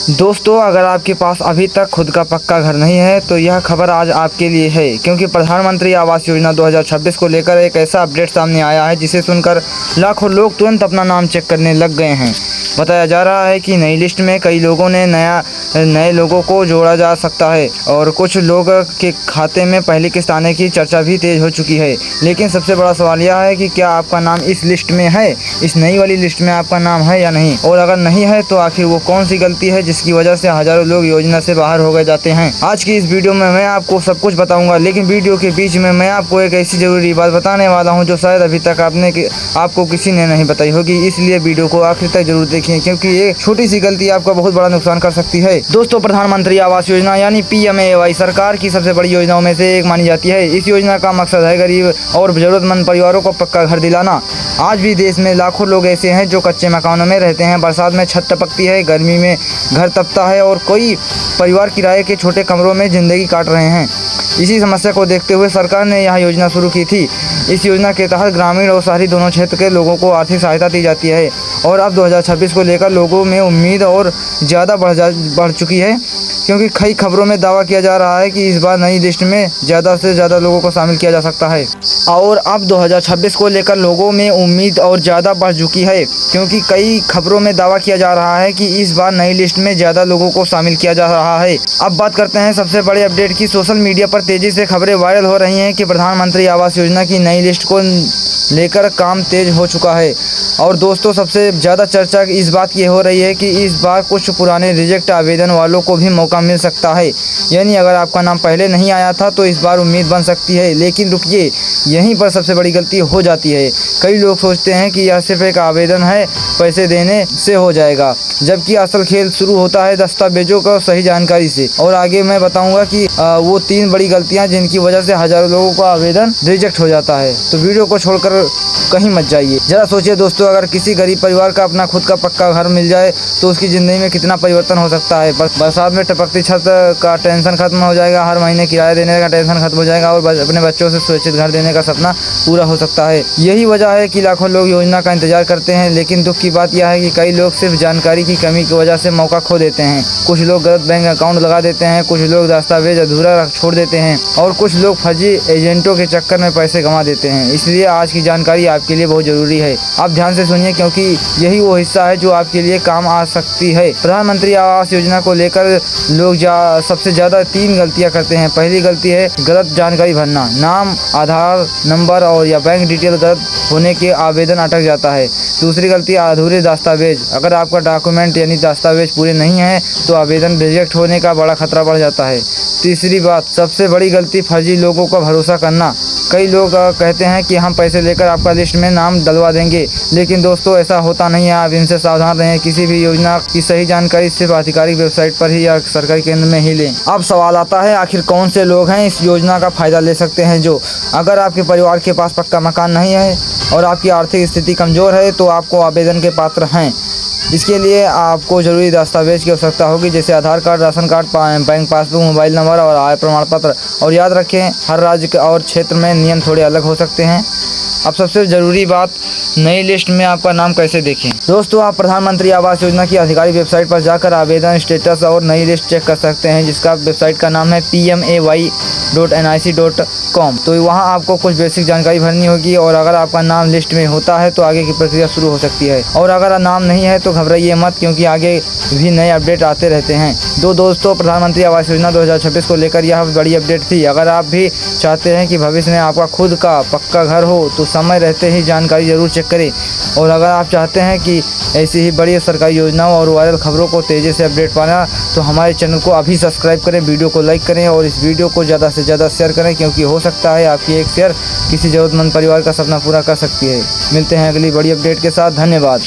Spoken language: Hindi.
दोस्तों, अगर आपके पास अभी तक खुद का पक्का घर नहीं है तो यह खबर आज आपके लिए है, क्योंकि प्रधानमंत्री आवास योजना 2026 को लेकर एक ऐसा अपडेट सामने आया है जिसे सुनकर लाखों लोग तुरंत अपना नाम चेक करने लग गए हैं। बताया जा रहा है कि नई लिस्ट में कई लोगों ने नए लोगों को जोड़ा जा सकता है और कुछ लोग के खाते में पहली किस्त आने की चर्चा भी तेज हो चुकी है। लेकिन सबसे बड़ा सवाल यह है कि क्या आपका नाम इस लिस्ट में है, इस नई वाली लिस्ट में आपका नाम है या नहीं, और अगर नहीं है तो आखिर वो कौन सी गलती है जिसकी वजह से हजारों लोग योजना से बाहर हो गए जाते हैं। आज की इस वीडियो में मैं आपको सब कुछ बताऊंगा, लेकिन वीडियो के बीच में मैं आपको एक ऐसी जरूरी बात बताने वाला हूं जो शायद अभी तक आपको किसी ने नहीं बताई होगी। इसलिए वीडियो को आखिर तक जरूर देखिए, क्योंकि ये छोटी सी गलती आपका बहुत बड़ा नुकसान कर सकती है। दोस्तों, प्रधानमंत्री आवास योजना यानी PMAY सरकार की सबसे बड़ी योजनाओं में से एक मानी जाती है। इस योजना का मकसद है गरीब और जरूरतमंद परिवारों को पक्का घर दिलाना। आज भी देश में लाखों लोग ऐसे हैं जो कच्चे मकानों में रहते हैं, बरसात में छत टपकती है, गर्मी में घर तपता है और कोई परिवार किराए के छोटे कमरों में जिंदगी काट रहे हैं। इसी समस्या को देखते हुए सरकार ने यह योजना शुरू की थी। इस योजना के तहत ग्रामीण और शहरी दोनों क्षेत्र के लोगों को आर्थिक सहायता दी जाती है और अब 2026 को लेकर लोगों में उम्मीद और ज़्यादा बढ़ चुकी है, क्योंकि कई खबरों में दावा किया जा रहा है कि इस बार नई लिस्ट में ज़्यादा से ज़्यादा लोगों को शामिल किया जा सकता है। और अब 2026 को लेकर लोगों में उम्मीद और ज़्यादा बढ़ चुकी है, क्योंकि कई खबरों में दावा किया जा रहा है कि इस बार नई लिस्ट में ज़्यादा लोगों को शामिल किया जा रहा है। अब बात करते हैं सबसे बड़े अपडेट की। सोशल मीडिया पर तेज़ी से खबरें वायरल हो रही हैं कि प्रधानमंत्री आवास योजना की नई लिस्ट को लेकर काम तेज हो चुका है। और दोस्तों, सबसे ज़्यादा चर्चा इस बात की हो रही है कि इस बार कुछ पुराने रिजेक्ट आवेदन वालों को भी मौका मिल सकता है। यानी अगर आपका नाम पहले नहीं आया था तो इस बार उम्मीद बन सकती है। लेकिन रुकिए, यहीं पर सबसे बड़ी गलती हो जाती है। कई लोग सोचते हैं कि यह सिर्फ एक आवेदन है, पैसे देने से हो जाएगा, जबकि असल खेल शुरू होता है दस्तावेजों का सही जानकारी से। और आगे मैं बताऊंगा कि वो 3 बड़ी गलतियां जिनकी वजह से हजारों लोगों का आवेदन रिजेक्ट हो जाता है। तो वीडियो को छोड़कर कहीं मत जाइए। जरा सोचिए दोस्तों, अगर किसी गरीब परिवार का अपना खुद का पक्का घर मिल जाए तो उसकी ज़िंदगी में कितना परिवर्तन हो सकता है। बरसात में टपकती छत का टेंशन खत्म हो जाएगा, हर महीने किराया देने का टेंशन खत्म हो जाएगा और अपने बच्चों से सुरक्षित घर देने का सपना पूरा हो सकता है। यही वजह है कि लाखों लोग योजना का इंतजार करते हैं। लेकिन दुख की बात यह है कि कई लोग सिर्फ जानकारी की कमी की वजह से मौका खो देते हैं। कुछ लोग गलत बैंक अकाउंट लगा देते हैं, कुछ लोग दस्तावेज अधूरा छोड़ देते हैं और कुछ लोग फर्जी एजेंटों के चक्कर में पैसे गंवा देते हैं। इसलिए आज की जानकारी आपके लिए बहुत जरूरी है। आप ध्यान से सुनिए, क्योंकि यही वो हिस्सा है जो आपके लिए काम आ सकती है। प्रधानमंत्री आवास योजना को लेकर लोग सबसे ज़्यादा 3 गलतियां करते हैं। पहली गलती है गलत जानकारी भरना। नाम, आधार नंबर और या बैंक डिटेल गलत होने के आवेदन अटक जाता है। दूसरी गलती अधूरे दस्तावेज। अगर आपका डॉक्यूमेंट यानी दस्तावेज पूरे नहीं है तो आवेदन रिजेक्ट होने का बड़ा खतरा बढ़ जाता है। तीसरी बात, सबसे बड़ी गलती, फर्जी लोगों का भरोसा करना। कई लोग कहते हैं कि हम पैसे लेकर आपका लिस्ट में नाम डलवा देंगे, लेकिन दोस्तों ऐसा होता नहीं है। आप इनसे सावधान रहें। किसी भी योजना की सही जानकारी सिर्फ आधिकारिक वेबसाइट पर ही या सरकारी केंद्र में ही लें। अब सवाल आता है, आखिर कौन से लोग हैं इस योजना का फ़ायदा ले सकते हैं। अगर आपके परिवार के पास पक्का मकान नहीं है और आपकी आर्थिक स्थिति कमज़ोर है तो आपको आवेदन के पात्र हैं। इसके लिए आपको ज़रूरी दस्तावेज की आवश्यकता होगी, जैसे Aadhaar card, ration card, bank passbook, mobile number और आय प्रमाण पत्र। और याद रखें, हर राज्य और क्षेत्र में नियम थोड़े अलग हो सकते हैं। अब सबसे ज़रूरी बात, नई लिस्ट में आपका नाम कैसे देखें। दोस्तों, आप प्रधानमंत्री आवास योजना की आधिकारिक वेबसाइट पर जाकर आवेदन स्टेटस और नई लिस्ट चेक कर सकते हैं, जिसका वेबसाइट का नाम है PMAY.nic.com। तो वहां आपको कुछ बेसिक जानकारी भरनी होगी और अगर आपका नाम लिस्ट में होता है तो आगे की प्रक्रिया शुरू हो सकती है। और अगर नाम नहीं है तो घबराइए मत, क्योंकि आगे भी नए अपडेट आते रहते हैं। दोस्तों, प्रधानमंत्री आवास योजना 2026 को लेकर यह बड़ी अपडेट थी। अगर आप भी चाहते हैं कि भविष्य में आपका खुद का पक्का घर हो तो समय रहते ही जानकारी जरूर चेक करें। और अगर आप चाहते हैं कि ऐसी ही बड़ी सरकारी योजनाओं और वायरल खबरों को तेज़ी से अपडेट पाना तो हमारे चैनल को अभी सब्सक्राइब करें, वीडियो को लाइक करें और इस वीडियो को ज़्यादा से ज़्यादा शेयर करें, क्योंकि हो सकता है आपकी एक शेयर किसी ज़रूरतमंद परिवार का सपना पूरा कर सकती है। मिलते हैं अगली बड़ी अपडेट के साथ। धन्यवाद।